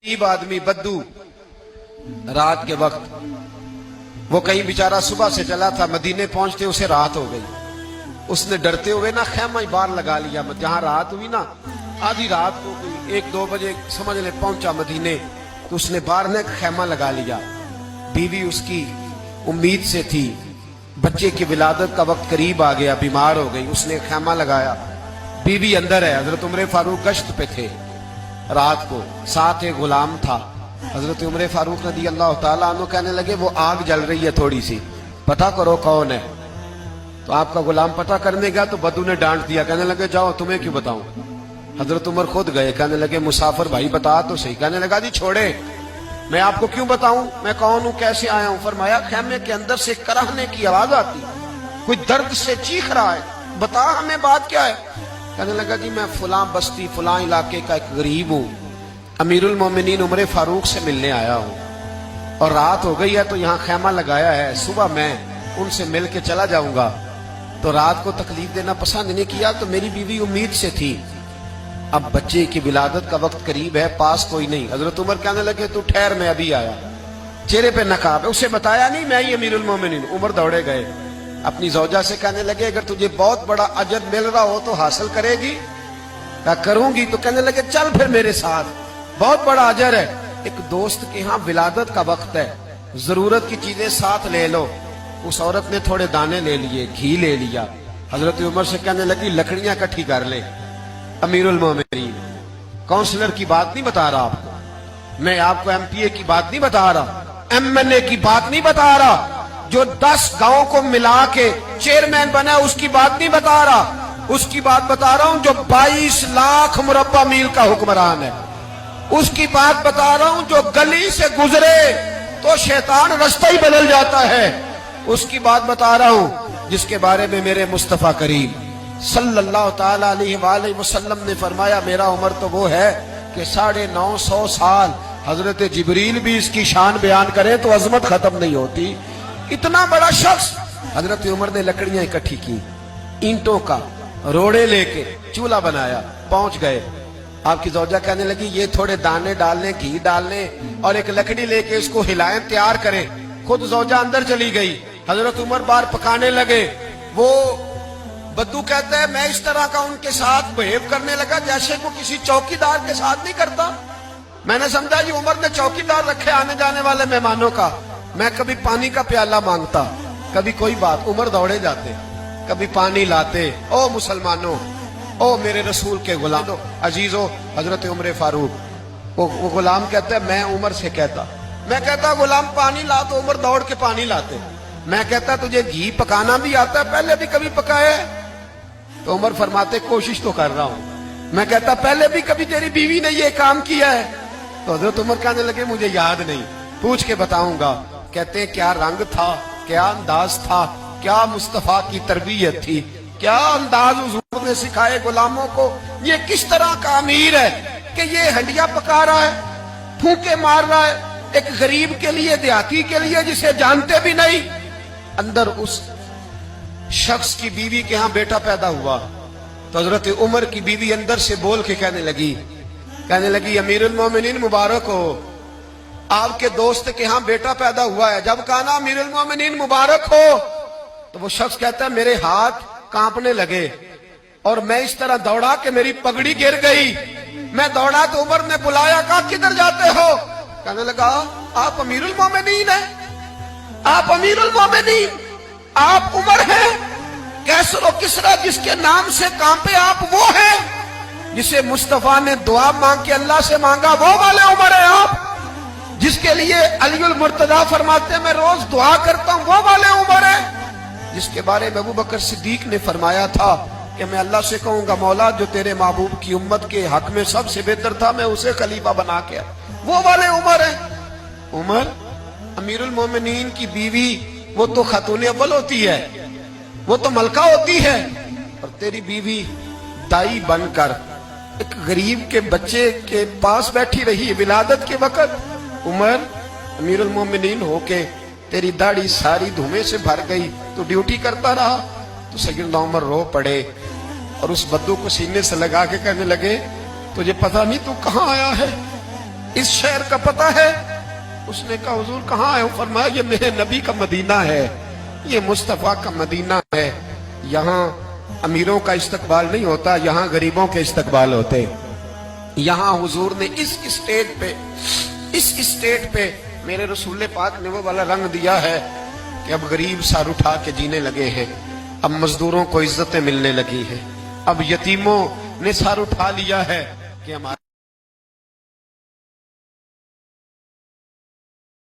गरीब आदमी बद्दू रात के वक्त वो कहीं बेचारा सुबह से चला था, मदीने पहुंचते उसे रात हो गई। उसने डरते हुए ना खैमा ही बाहर लगा लिया। जहां रात हुई ना, आधी रात को 1-2 बजे समझ ले पहुंचा मदीने, तो उसने बाहर ने खैमा लगा लिया। बीवी उसकी उम्मीद से थी, बच्चे की विलादत का वक्त करीब आ गया, बीमार हो गई, उसने खैमा लगाया। बीवी अंदर है, हजरत उमर फारूक गश्त पे थे रात को, साथ एक गुलाम था। हजरत उमर फारूक रज़ी अल्लाह ताला अन्हु कहने लगे वो आग जल रही है थोड़ी सी, पता करो कौन है। तो आपका गुलाम पता करने गया तो बद्दू ने डांट दिया, कहने लगे जाओ तुम्हें क्यों बताऊं। हजरत उमर खुद गए, कहने लगे मुसाफिर भाई बता तो सही। कहने लगा जी छोड़े, मैं आपको क्यों बताऊं, मैं कौन हूं, कैसे आया हूं। फरमाया खैमे के अंदर से कराहने की आवाज आती, कोई दर्द से चीख रहा है, बता हमें बात क्या है। कहने लगा जी मैं फलां बस्ती फलां इलाके का एक गरीब हूं, अमीरुल मोमिनीन उमर फारूक से मिलने आया हूं और रात हो गई है तो यहाँ खैमा लगाया है, सुबह मैं उनसे मिल के चला जाऊंगा। तो रात को तकलीफ देना पसंद नहीं किया, तो मेरी बीवी उम्मीद से थी, अब बच्चे की विलादत का वक्त करीब है, पास कोई नहीं। हजरत उमर कहने लगे तू ठहर, मैं अभी आया। चेहरे पे नकाब है, उसे बताया नहीं मैं ही अमीरुल मोमिनीन। उमर दौड़े गए, अपनी जौजा से कहने लगे अगर तुझे बहुत बड़ा अजर मिल रहा हो तो हासिल करेगी। क्या करूंगी। तो कहने लगे चल फिर मेरे साथ, बहुत बड़ा अजर है। एक दोस्त के यहाँ विलादत का वक्त है, जरूरत की चीजें साथ ले लो। उस औरत ने थोड़े दाने ले लिए, घी ले लिया। हजरत उमर से कहने लगी लकड़ियां इकट्ठी कर ले। अमीरुल मोमिनीन, काउंसलर की बात नहीं बता रहा आपको, मैं आपको एमपीए की बात नहीं बता रहा, एमएनए की बात नहीं बता रहा, जो 10 गांवों को मिला के चेयरमैन बना उसकी बात नहीं बता रहा, उसकी बात बता रहा हूं जो 22 लाख मुरब्बा मील का हुक्मरान है। उसकी बात बता रहा हूं जो गली से गुजरे तो शैतान रास्ता ही बदल जाता है। उसकी बात बता रहा हूं जिसके बारे में मेरे मुस्तफा करीम सल्लल्लाहु ताला अलैहि वसल्लम ने फरमाया मेरा उम्र तो वो है कि 950 साल हजरत जिब्रील भी इसकी शान बयान करे तो अजमत खत्म नहीं होती। इतना बड़ा शख्स। हजरत उमर ने लकड़ियां इकट्ठी की, ईंटों का रोड़े लेके चूल्हा बनाया, पहुंच गए। आपकी जौजा कहने लगी ये थोड़े दाने डालने, घी डालने और एक लकड़ी लेके इसको हिलाएं, तैयार करें। खुद जौजा अंदर चली गई, हजरत उमर बाहर पकाने लगे। वो बद्दू कहते हैं मैं इस तरह का उनके साथ बिहेव करने लगा जैसे को किसी चौकीदार के साथ नहीं करता। मैंने समझा जी उमर ने चौकीदार रखे आने जाने वाले मेहमानों का। मैं कभी पानी का प्याला मांगता, कभी कोई बात, उमर दौड़े जाते, कभी पानी लाते। ओ मुसलमानों, ओ मेरे रसूल के गुलाम अजीजो, हजरत उमर फारूक। वो गुलाम कहते हैं मैं उमर से कहता, मैं कहता गुलाम पानी ला, तो उमर दौड़ के पानी लाते। मैं कहता तुझे घी पकाना भी आता है, पहले भी कभी पकाया है? तो उमर फरमाते कोशिश तो कर रहा हूं। मैं कहता पहले भी कभी तेरी बीवी ने ये काम किया है? तो हजरत उमर कहने लगे मुझे याद नहीं, पूछ के बताऊंगा। कहते क्या रंग था, क्या अंदाज था, क्या मुस्तफा की तरबियत थी, क्या अंदाज हुजूर ने सिखाए गुलामों को। ये किस तरह का अमीर है कि ये हंडिया पका रहा है, फूंके मार रहा है एक गरीब के लिए, देहाती के लिए जिसे जानते भी नहीं। अंदर उस शख्स की बीवी के यहाँ बेटा पैदा हुआ तो हजरत उमर की बीवी अंदर से बोल के कहने लगी अमीरुल मोमिनीन मुबारक हो, आपके दोस्त के यहाँ बेटा पैदा हुआ है। जब कहा ना अमीरुल मोमिनीन मुबारक हो, तो वो शख्स कहता है मेरे हाथ कांपने लगे और मैं इस तरह दौड़ा कि मेरी पगड़ी गिर गई। मैं दौड़ा तो उमर ने बुलाया, कहा किधर जाते हो? कहने लगा आप अमीरुल मोमिनीन हैं, आप अमीरुल मोमिनीन, आप उमर हैं। कैसरो किसरा जिसके नाम से कांपे आप वो हैं, जिसे मुस्तफा ने दुआ मांग के अल्लाह से मांगा वो वाले उमर है आप, जिसके लिए अलीउल मुर्तजा फरमाते मैं रोज दुआ करता हूं वो वाले उमर है, जिसके बारे में अबू बकर सिद्दीक ने फरमाया था कि मैं अल्लाह से कहूंगा मौला जो तेरे महबूब की उम्मत के हक में सबसे बेहतर था मैं उसे खलीफा बना के, वो वाले उमर है। उमर अमीरुल मोमिनीन की बीवी वो तो खातून अव्वल होती है, वो तो मलका होती है, और तेरी बीवी दाई बनकर एक गरीब के बच्चे के पास बैठी रही विलादत के वक्त। उमर अमीरुल मोमिनीन होके तेरी दाढ़ी सारी धुएं से भर गई, तो ड्यूटी करता रहा। तो सैयदना उमर रो पड़े और उस बद्दू को सीने से लगा के कहने लगे तुझे पता नहीं तू कहां आया है, اس شہر کا پتہ ہے؟ اس نے کہا حضور کہاں ہے؟ فرمایا یہ میرے نبی کا مدینہ ہے، یہ مصطفیٰ کا مدینہ ہے، یہاں امیروں کا استقبال نہیں ہوتا، یہاں غریبوں کے استقبال ہوتے۔ یہاں حضور نے اس اسٹیٹ پہ میرے رسول پاک نے وہ والا رنگ دیا ہے کہ اب غریب سر اٹھا کے جینے لگے ہیں، اب مزدوروں کو عزتیں ملنے لگی ہیں، اب یتیموں نے سر اٹھا لیا ہے کہ ہمارے